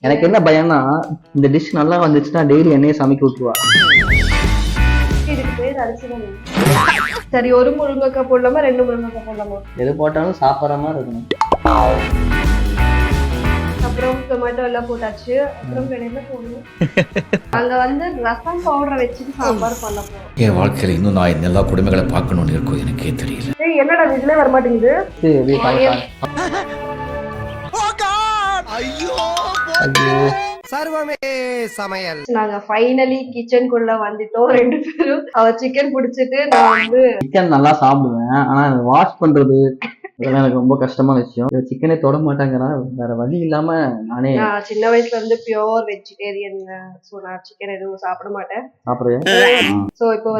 எனக்கு என்ன பயம்னா இந்த டிஷ் நல்லா வந்துச்சுன்னா டெய்லி என்னையே சமைக்க விட்டுருவா. இதுக்கு பேர் அரிசி தான். சரி, ஒரு முருங்கைக்காய் போடலாமா, 2 முருங்கைக்காய் போடலாமா? எது போட்டாலும் சாப்பிட்ற மாதிரி இருக்கணும். அப்புறம் டொமேட்டோ எல்லாம் போட்டாச்சு. அப்புறம் என்ன போடணும்? அங்க ரசம் பவுடரை வச்சுட்டு சாம்பார் பண்ண போறோம். என் வாழ்க்கையில இன்னும் நான் இந்த எல்லா குடும்பங்களை பார்க்கணும்னு இருக்கும் எனக்கே தெரியல. என்னடா இதுல வர மாட்டேங்குது. சர்வமே சமையல். நாங்க ஃபைனலி கிச்சனுக்குள்ள வந்துட்டோம். 2 பேரும் அவர் சிக்கன் பிடிச்சிட்டு நான் சிக்கன் நல்லா சாப்பிடுவேன். ஆனா வாஷ் பண்றது இதெல்லாம் எனக்கு ரொம்ப கஷ்டமான விஷயம். சிக்கனே தொட மாட்டாங்கன்னா வேற வழி இல்லாம நானே சின்ன வயசுல இருந்து பியோர் வெஜிடேரியன். சோ நான் சிக்கன் எதுவும் சாப்பிட மாட்டேன். அப்புறம் சோ இப்போ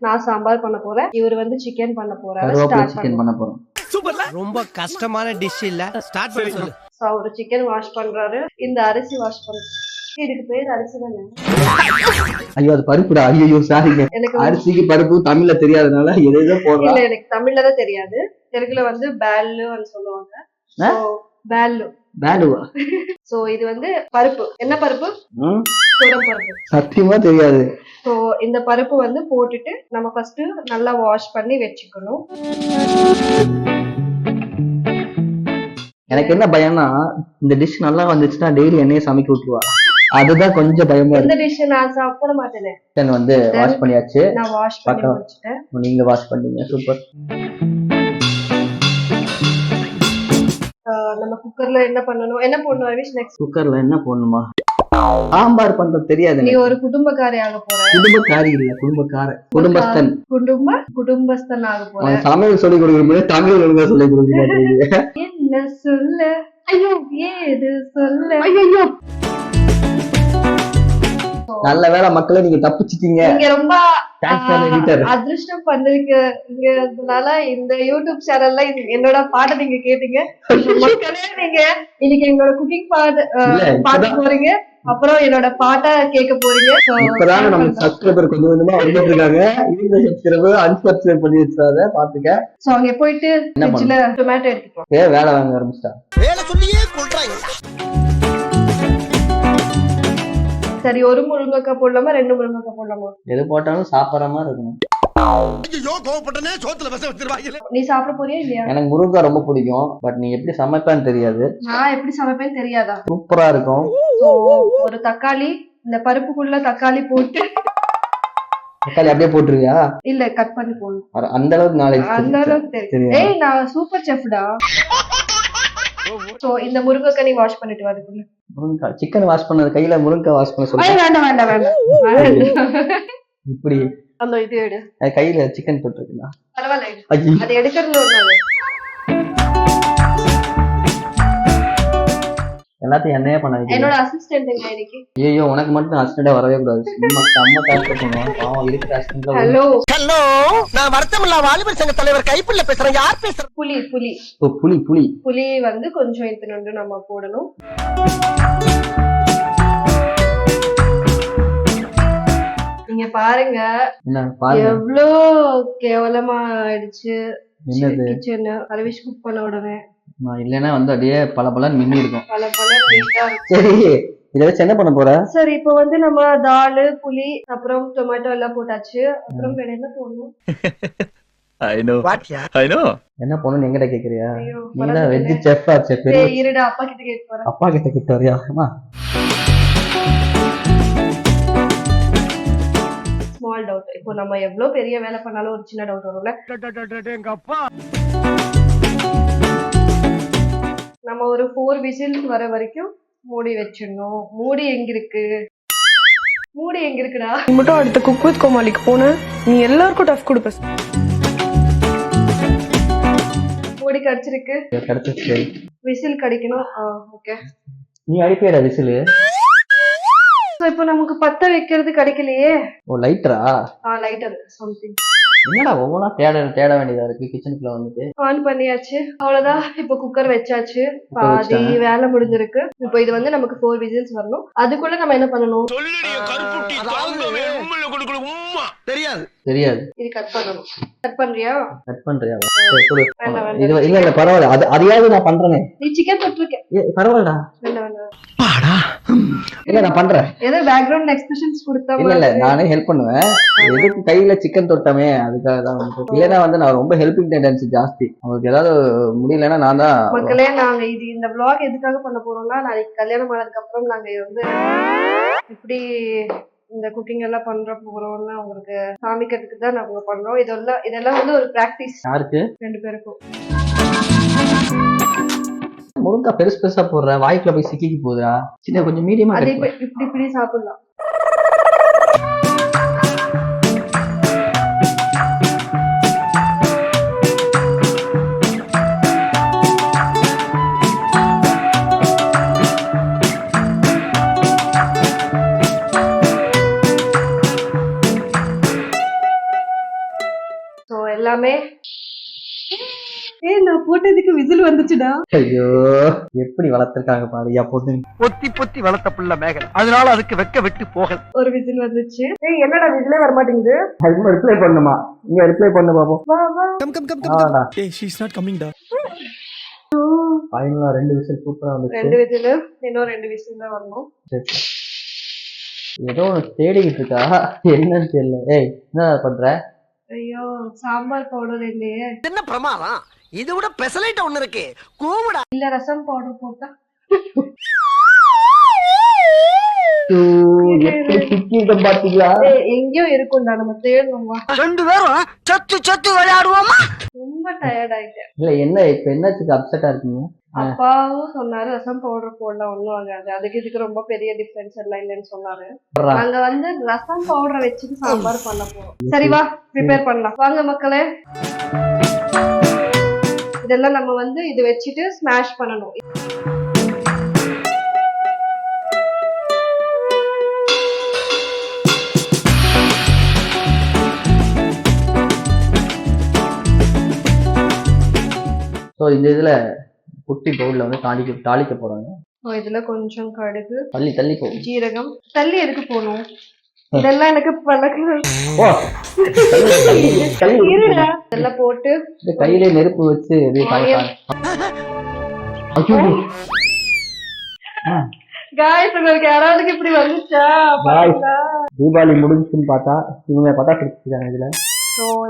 நான் சாம்பார் பண்ண போறேன். இவர் சிக்கன் பண்ண போறாரு. சிக்கன் பண்ண போறோம். ரொம்ப கஷ்டமான டிஷ் இல்ல. ஸ்டார்ட் பண்ண சொல்லு. சோ அவர் சிக்கன் வாஷ் பண்றாரு. இந்த அரிசி வாஷ் பண்றாரு. இதுக்கு பேர் அரிசி தானே? ஐயோ அது பருப்புடா. ஐயோ சாரிங்க, அரிசிக்கு பருப்பு தமிழ்ல தெரியாதனால எதோ போடுறா. இல்ல, எனக்கு தமிழ்ல தான் தெரியாது. தெலுங்குல பேல்லுன்னு சொல்லுவாங்க. பேல்லுவா. சோ இது பருப்பு. என்ன பருப்பு? துவரம் பருப்பு. சத்தியமா தெரியாது. சோ இந்த பருப்பு போட்டுட்டு நம்ம ஃபர்ஸ்ட் நல்லா வாஷ் பண்ணி வச்சுக்கணும். எனக்கு என்ன பயம்னா இந்த டிஷ் நல்லா வந்துச்சுன்னா டெய்லி என்னையே சமைக்க விட்டுருவா. அதுதான் கொஞ்சம் பயமா இருக்கு. இந்த டிஷ் நான் சாப்பிட மாட்டேனே. சிக்கன் வாஷ் பண்ணியாச்சு. நான் வாஷ் பண்ணி வச்சிட்டேன். நீங்க வாஷ் பண்ணீங்க. சூப்பர். நம்ம குக்கர்ல என்ன பண்ணணும்? என்ன போடணும் அரவிஷ்? நெக்ஸ்ட் குக்கர்ல என்ன போடணுமா? சாம்பார் பண்றது தெரியாது. நீ ஒரு குடும்பக்காரி ஆக போற. குடும்பக்காரி இல்ல, குடும்பஸ்தன். குடும்பஸ்தன் ஆக போற. சமையல் சொல்லி கொடுக்குறது தமிழ் ஒழுங்கா சொல்லி கொடுக்குறீங்க. என்ன சொல்ல? ஐயோ ஏது சொல்ல? ஐயோ நல்ல வேளை மக்களே, நீங்க தப்பிச்சிட்டீங்க. நீங்க ரொம்ப அதிர்ஷ்டம் பண்ணிருக்கீங்கனால இந்த யூடியூப் சேனல்ல என்னோட பாட்டை நீங்க கேட்டீங்க. மக்களே, நீங்க இன்னைக்கு எங்களோட குக்கிங் பாட்டு போறீங்க. அப்புறம் என்னோட பாட்டை கேட்க போறீங்க. இப்பதான் நம்ம சப்ஸ்கிரைபர் கொஞ்சம் கொஞ்சமா வந்துட்டு இருக்காங்க. இந்த சப்ஸ்கிரைபர் அன்சப்ஸ்கிரைப் பண்ணி வச்சாத பாத்துக்க. சோ அங்க போயிட்டு ஃப்ரிட்ஜ்ல டொமேட்டோ எடுத்துப்போம். வேலை வாங்க ஆரம்பிச்சிட்டா. வேலை சொல்லியே கொல்றாங்க. சரி, ஒரு முருங்கைக்காய் போடலாமா, 2 முருங்கைக்காய் போடலாமா? எது போட்டாலும் சாப்பிட்ற மாதிரி இருக்கணும். நீ சாப்பிட போறியா இல்லையா? எனக்கு முருங்கை ரொம்ப பிடிக்கும். பட் நீ எப்படி சமைப்பேன்னு தெரியாது. நான் எப்படி சமைப்பேன்னு தெரியாதா? சூப்பரா இருக்கும். ஒரு தக்காளி, இந்த பருப்புக்குள்ள தக்காளி போட்டு. தக்காளி அப்படியே போட்டுருவியா? இல்ல, கட் பண்ணி போடணும். அந்த அளவுக்கு நாலேஜ். அந்த அளவுக்கு தெரியும். ஏய், நான் சூப்பர் செஃப்டா. சோ இந்த முருங்கைக்காய் நீ வாஷ் பண்ணிட்டு வா. அதுக்குள்ள முருங்கை சிக்கன் வாஷ் பண்ணது கையில முருங்கை வாஷ் பண்ண சொல்லுங்க. வேண்டாம். இப்படி அந்த இது எடு. கையில சிக்கன் போட்டுருக்கா? பரவாயில்ல, அது எடுக்கிறதுல ஒரு எல்லாத்தையும் என்னையே பண்ணாதீங்க. என்னோட அசிஸ்டன்ட் எங்க இன்னைக்கு? ஐயோ, உனக்கு மட்டும் அசிஸ்டன்டா வரவே கூடாது. சும்மா செம்ம டாஸ்க் பண்ணுவான். பாவம் இருக்கிற அசிஸ்டன்ட்ல. ஹலோ, நான் வருத்தமில்லா வாலிபர் சங்க தலைவர் கைப்புள்ள பேசுறேன். யார் பேசுற? புலி. புலி கொஞ்சம் இத்தனோண்டு நம்ம போடணும். நீங்க பாருங்க எவ்வளோ கேவலமா ஆயிடுச்சு கிச்சன். அரவிஷ் குக் பண்ண உடனே இல்லன்னா அப்படியே பலபலன்னு மின்னி இருக்கும். பலபலன்னு. சரி, இத வச்சு என்ன பண்ண போற? சரி, இப்போ நம்ம தால், புளி, அப்புறம் டொமேட்டோ எல்லாம் போட்டாச்சு. அப்புறம் வேற என்ன போடணும்? என்ன போடணும் எங்கிட்ட கேக்குறியா? நீங்க வெஜ் செஃப் ஆச்சே. இருடா, அப்பா கிட்ட கேட்டு வரேன். அப்பா கிட்ட கேட்டு வரியா? Small doubt. இப்போ நம்ம எவ்வளவு பெரிய வேலை பண்ணாலும் ஒரு சின்ன டவுட் வரும்ல. எங்க அப்பா நம்ம ஒரு 4 விசில்ஸ் வர வரைக்கும் மூடி வச்சிடணும். மூடி எங்க இருக்குடா? மட்டும் அடுத்த குக் வித் கோமாளிக்கு போன நீ எல்லாருக்கும் டஃப் கொடுப்ப. மூடி கிடைச்சிருக்கு. விசில் கிடைக்கணும். ஓகே, நீ அடிப்பேடா விசில். இப்போ நமக்கு பத்த வைக்கிறது கிடைக்கலையே. ஓ, லைட்டரா? Lighter something. என்னடா ஒவ்வொன்றா தேட வேண்டியதா இருக்கு கிச்சனுக்குள்ள வந்துட்டு. ஆன் பண்ணியாச்சு, அவ்வளவுதான். இப்போ குக்கர் வச்சாச்சு, பாதி வேலை முடிஞ்சிருக்கு. இப்போ இது நமக்கு 4 விசில்ஸ் வரணும். அதுக்குள்ள நம்ம என்ன பண்ணணும்? தெரியாது. இது கட் பண்ணணும். கட் பண்றியா? இல்ல பரவாயில்ல. அதையாவது நான் பண்றேன். நீ சிக்கன் தொட்டிருக்க. பரவாயில்லடா. வேண்டாம். இல்ல நான் பண்றேன். ஏதோ பேக்ரவுண்ட் எக்ஸ்பிரஷன்ஸ் கொடுத்தா இல்ல நானே ஹெல்ப் பண்ணுவேன். எதுக்கு கையில சிக்கன் தொட்டமே அதுக்காக தான் வந்து. இல்லைன்னா வந்து நான் ரொம்ப ஹெல்பிங் டெண்டன்சி ஜாஸ்தி. உங்களுக்கு ஏதாவது முடியலன்னா நான் தான். மக்களே நாங்க இந்த vlog எதுக்காக பண்ண போறோம்னா நாளைக்கு கல்யாணம் ஆனதுக்கு அப்புறம் நாங்க வந்து இப்படி இந்த குக்கிங் எல்லாம் பண்ற போறோம்னா உங்களுக்கு காமிக்கிறதுக்கு தான் நாங்க பண்றோம். இதெல்லாம் வந்து ஒரு பிராக்டிஸ். யாருக்கு? 2 பேருக்கும். முருங்கா பெருசு பெருசா போடுற வாய்க்குள்ள போய் சிக்கிக்கு போகுதா? சின்ன கொஞ்சம் மீடியமா அது இப்படி சாப்பிடலாம். எல்லாமே நான் போட்டதுக்கு விசில் வந்துச்சுடா. ஐயோ எப்படி வளர்த்திருக்காங்க பாருயா பொண்ணு. பொத்தி பொத்தி வளர்த்த புள்ள மேகல், அதனால அதுக்கு வெக்க விட்டு போகல. ஒரு விசில் வந்துச்சு. என்னடா விசிலே வர மாட்டேங்குது. அதுக்கு ரிப்ளை பண்ணுமா? நீங்க ரிப்ளை பண்ணு பாப்போம். வா வா. ஆடா. Hey, she's not coming down. ஃபைனலா 2 விசில் சூப்பரா வந்துச்சு. 2 விசில் இன்னும் 2 விசில் தான் வரணும். ஏதோ தேடிக்கிட்டு இருக்கா என்னன்னு தெரியல. ஏய் என்ன பண்ற? ஐயோ சாம்பார் பவுடர் இல்லையே. என்ன பிரமாதம், இதை விட பெசலைட் ஒண்ணு இருக்கு, கூவுடா. இல்ல ரசம் பவுடர் போட்டா பாத்தீங்களா? எங்கேயோ இருக்கும்டா, நம்ம தேடணுமா? 2 பேரும் சத்து சத்து விளையாடுவோமா? ரொம்ப டயர்ட் ஆயிட்டேன். இல்ல என்ன இப்ப என்னத்துக்கு அப்செட்டா இருக்கீங்க? அப்பாவும் சொன்னாரு ரசம் பவுடர் போடலாம் ஒண்ணும் ஆகாது, அதுக்கு இதுக்கு ரொம்ப பெரிய டிஃபரன்ஸ் எல்லாம் இல்லைன்னு சொன்னாரு. நாங்க வந்து ரசம் பவுடரை வச்சுட்டு சாம்பார் பண்ண போறோம். சரி வா ப்ரிப்பேர் பண்ணலாம் வாங்க மக்களே. இதெல்லாம் நம்ம வந்து இது வச்சுட்டு ஸ்மாஷ் பண்ணணும். இந்த இதுல குட்டி பவுல்ல வந்து தாளிக்க போறாங்க. இதுல கொஞ்சம் கடுகு, தள்ளி போ, ஜீரகம். தள்ளி எதுக்கு போகணும்? இதெல்லாம் எனக்கு பழக்கம். இதெல்லாம் போட்டு கையிலே நெருப்பு வச்சு உங்களுக்கு யாராவது இப்படி வந்துச்சா? தீபாவளி முடிஞ்சுன்னு பார்த்தா இவங்க பட்டாசு வச்சிருக்காங்க இதுல.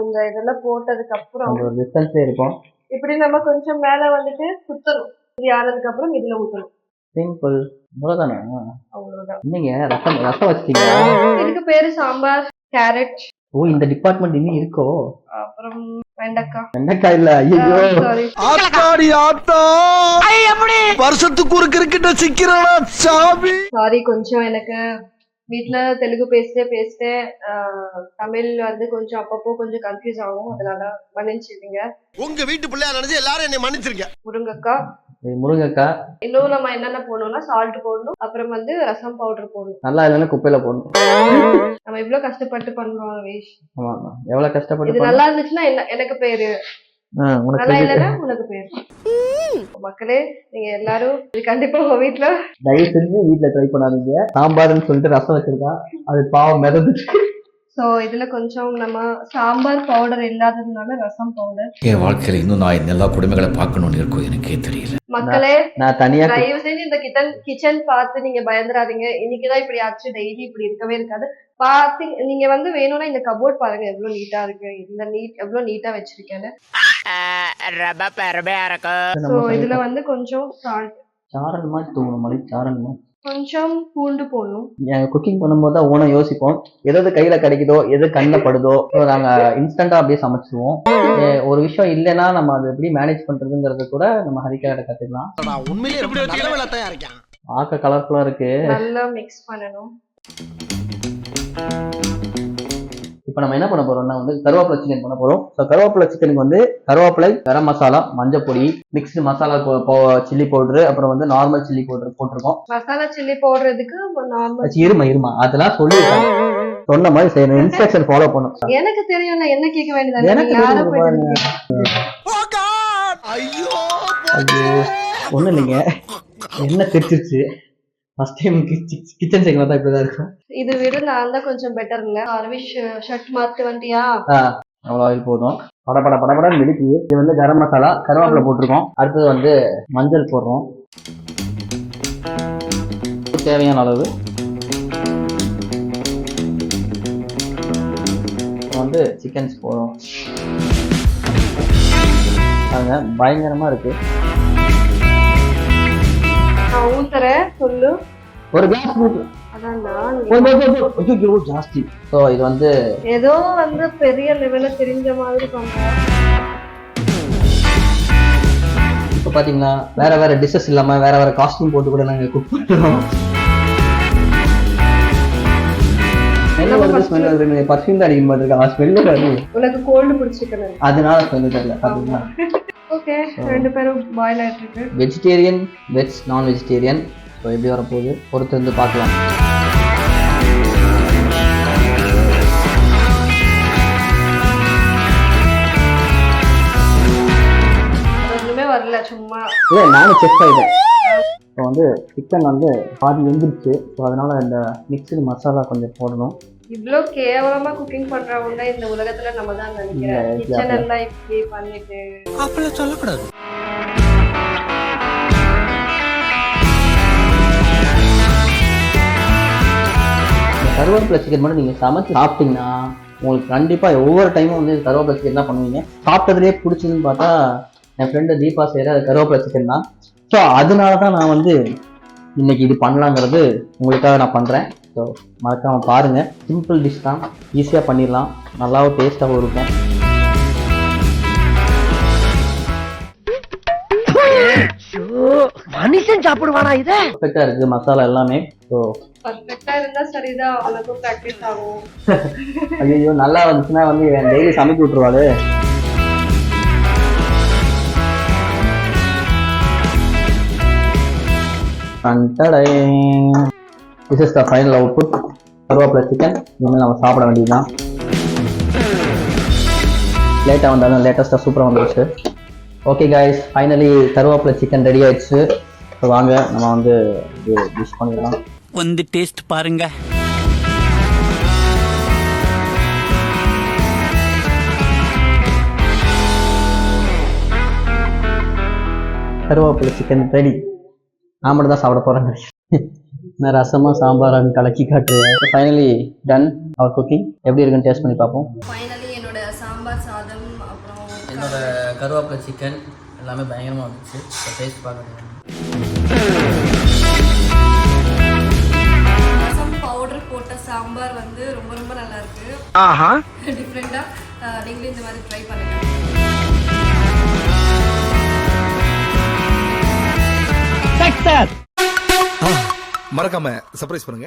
இந்த இதெல்லாம் போட்டதுக்கு அப்புறம் ஒரு டிஸ்டன்ஸ்ல இருக்கும். இப்படி நம்ம கொஞ்சம் மேல வந்துட்டு குத்தணும். இது ஆனதுக்கு அப்புறம் இதுல ஊத்தணும். சிம்பிள். அவ்வளவுதானே? அவ்வளவுதான். நீங்க ரசம் வச்சிட்டீங்க. இதுக்கு பேரு சாம்பார். கேரட். ஓ இந்த டிபார்ட்மெண்ட் இன்னும் இருக்கோ? அப்புறம் வெண்டைக்காய் இல்ல. ஐயோ ஆத்தாடி ஆத்தா, எப்படி வருஷத்துக்கு ஒரு கிரிக்கெட்ட சிக்கிறனா சாமி. சாரி, கொஞ்சம் எனக்கு வீட்டுல தெலுங்கு பேசிட்டே தமிழ் வந்து கொஞ்சம் அப்பப்போ கொஞ்சம் கன்ஃபியூஸ் ஆகும், அதனால மன்னிச்சிருங்க. உங்க வீட்டு பிள்ளையா நினைச்சு எல்லாரும் என்னை மன்னிச்சிருங்க. முருங்கக்காய். இன்னும் நம்ம என்னென்ன போடணும்னா சால்ட் போடணும், அப்புறம் வந்து ரசம் பவுடர் போடணும். நல்லா இல்லைன்னா குப்பையில போடணும். நம்ம இவ்வளவு கஷ்டப்பட்டு பண்றோம் ரவீஷ். ஆமா எவ்வளவு கஷ்டப்பட்டு. இது நல்லா இருந்துச்சுன்னா எனக்கு பேரு, நல்லா இல்லைன்னா உனக்கு பேரு. மக்களே நீங்க எல்லாரும் கண்டிப்பா உங்க வீட்டுல தயவு செஞ்சு வீட்டுல ட்ரை பண்ணாதீங்க. சாம்பார்னு சொல்லிட்டு ரசம் வச்சிருக்கா, அது பாவம் மிதந்துச்சு. சோ இதுல கொஞ்சம் நம்ம சாம்பார் பவுடர் இல்லாததுனால ரசம் பவுடர். என் வாழ்க்கையில இன்னும் நான் எல்லா குடும்பங்களை பார்க்கணும்னு இருக்கும் எனக்கே தெரியல. மக்களே நான் தனியா தயவு செஞ்சு இந்த கிச்சன் பார்த்து நீங்க பயந்துராதீங்க. இன்னைக்குதான் இப்படி ஆச்சு, டெய்லி இப்படி இருக்கவே இருக்காது. நீங்க வந்து வேணும்னா இந்த கபோர்ட் பாருங்க எவ்வளவு நீட்டா இருக்கு, இந்த எவ்வளவு நீட்டா வச்சிருக்கேன்னு. இதுல வந்து கொஞ்சம் சால்ட், சாரல் மாதிரி தூங்கணும், மலை சாரல் மாதிரி. கொஞ்சம் பூண்டு போடணும். குக்கிங் பண்ணும்போது தான் ஓனா யோசிப்போம், எதாவது கையில கிடைக்குதோ எது கண்ணில் படுதோ நாங்க இன்ஸ்டன்டா அப்படியே சமைச்சிருவோம். ஒரு விஷயம் இல்லைன்னா நம்ம அதை எப்படி மேனேஜ் பண்றதுங்கிறது கூட நம்ம ஹரிகா கிட்ட கத்துக்கலாம். பார்க்க கலர்ஃபுல்லா இருக்கு, நல்லா மிக்ஸ் பண்ணணும். இப்போ நம்ம என்ன பண்ண போறோம்னா வந்து கருவேப்பிலை சிக்கன் பண்ண போறோம். ஸோ கருவேப்பிலை சிக்கனுக்கு வந்து கருவேப்பிலை, கரம் மசாலா, மஞ்சள் பொடி, மிக்ஸ்டு மசாலா, சில்லி பவுடரு, அப்புறம் வந்து நார்மல் சில்லி பவுடர் போட்டிருக்கோம். மசாலா சில்லி பவுடருக்கு நார்மல். இருமா அதெல்லாம் சொல்லி சொன்ன மாதிரி செய்யணும், இன்ஸ்ட்ரக்ஷன் ஃபாலோ பண்ணணும். எனக்கு தெரியும், என்ன கேட்க வேண்டியது. ஒண்ணு இல்லைங்க, என்ன தெரிச்சிருச்சு. ஃபர்ஸ்ட் டைம் கிச்சன் சைக்கிள் தான் இப்படிதான் இருக்கும். இது விட நான் தான் கொஞ்சம் பெட்டர் இல்ல. அரவிஷ் ஷர்ட் மாத்து வண்டியா? அவ்வளோ ஆயில் போதும். படப்பட மிடிக்கு. இது வந்து கரம் மசாலா, கருவேப்பிலை போட்டிருக்கோம். அடுத்தது வந்து மஞ்சள் போடுறோம். உப்பு தேவையான அளவு. வந்து சிக்கன்ஸ் போதும். பாருங்க பயங்கரமா இருக்கு. நான் ஊத்துறேன் சொல்லு. ஒரு கிளாஸ் ஊத்து. ஜாஸ்தி. ஸோ இது வந்து ஏதோ வந்து பெரிய லெவல்ல தெரிஞ்ச மாதிரி பண்றேன். இப்போ பாத்தீங்கன்னா வேற வேற டிஷ்ஷஸ் இல்லாம வேற வேற காஸ்டியூம் போட்டு கூட நாங்க குக் பண்றோம். பர்ஃபியூம் தான் அடிக்கும் போது ஸ்மெல்லு வருது. உனக்கு கோல்டு பிடிச்சிருக்கு அதனால ஸ்மெல்லு தெரியல. பாத்தீங்களா? ஓகே, ரெண்டு பேரும் பாயில் ஆயிட்டு இருக்கு. வெஜிடேரியன், வெஜ், நான் வெஜிடேரியன். ஸோ எப்படி வரப்போகுது பொறுத்து வந்து பார்க்கலாம். ஒண்ணுமே வரல, சும்மா இல்லை நானும் செக் ஆகிட்டேன். இப்போ வந்து சிக்கன் வந்து பாதி வெந்துருச்சு. ஸோ அதனால இந்த மிக்சடு மசாலா கொஞ்சம் போடணும். இவ்ளோ கேவலமா குக்கிங் பண்றவங்க இந்த உலகத்துல நம்ம தான் நினைக்கிறேன். கிச்சன் எல்லாம் இப்படி பண்ணிட்டு அப்பெல்லாம் சொல்லக்கூடாது. கருவேப்பிலை சிக்கன் மட்டும் நீங்கள் சமைச்சு சாப்பிட்டீங்கன்னா உங்களுக்கு கண்டிப்பாக ஒவ்வொரு டைமும் வந்து கருவேப்பிலை சிக்கன் தான் பண்ணுவீங்க. சாப்பிட்டதுலேயே பிடிச்சதுன்னு பார்த்தா என் ஃப்ரெண்டு தீபா செய்கிற கருவேப்பிலை சிக்கன் தான். ஸோ அதனால தான் நான் வந்து இன்னைக்கு இது பண்ணலாங்கிறது உங்களுக்காக நான் பண்ணுறேன். ஸோ மறக்காமல் பாருங்கள். சிம்பிள் டிஷ் தான், ஈஸியாக பண்ணிடலாம், நல்லாவும் டேஸ்ட்டாகவும் இருக்கும். மனுஷன் சாப்பிடுவானா இது? பர்ஃபெக்டாக இருக்குது மசாலா எல்லாமே. ஸோ பர்ஃபெக்ட்டா இருந்தா சரிதான், அவனுக்கும் ப்ராக்டிஸ் ஆகும். ஐயோ நல்லா வந்துச்சுன்னா வந்து டெய்லி சமைக்க விட்டுருவாள். This is the final output. கருவேப்பிலை சிக்கன் இனிமேல் நம்ம சாப்பிட வேண்டியதுதான். லேட்டாக வந்தாலும் லேட்டஸ்ட்டாக சூப்பராக வந்துருச்சு. ஓகே காய்ஸ், ஃபைனலி கருவேப்பிலை சிக்கன் ரெடி ஆயிடுச்சு. ஸோ வாங்க நம்ம வந்து இது டிஷ் பண்ணிடலாம். வந்து டேஸ்ட் பாருங்க. கருவேப்பிலை சிக்கன் ரெடி. நான் மட்டும் தான் சாப்பிட போகிறேன். நான் ரசமா சாம்பார் கலக்கி காட்டுறேன். Finally done our cooking. எப்படி இருக்குன்னு டேஸ்ட் பண்ணி பார்ப்போம். ஃபைனலி என்னோட சாம்பார் சாதம் அப்புறம் என்னோட கருவேப்பிலை சிக்கன் எல்லாமே பயங்கரமாக வந்துச்சு. டேஸ்ட் பார்க்குறேன். ரசம் பவுடர் போட்ட சாம்பார் வந்து ரொம்ப ரொம்ப நல்லா இருக்கு. ஆஹா, டிஃப்ரெண்டா நீங்களும் இந்த மாதிரி ட்ரை பண்ணுங்க. மறக்காம சர்ப்ரைஸ் பண்ணுங்க.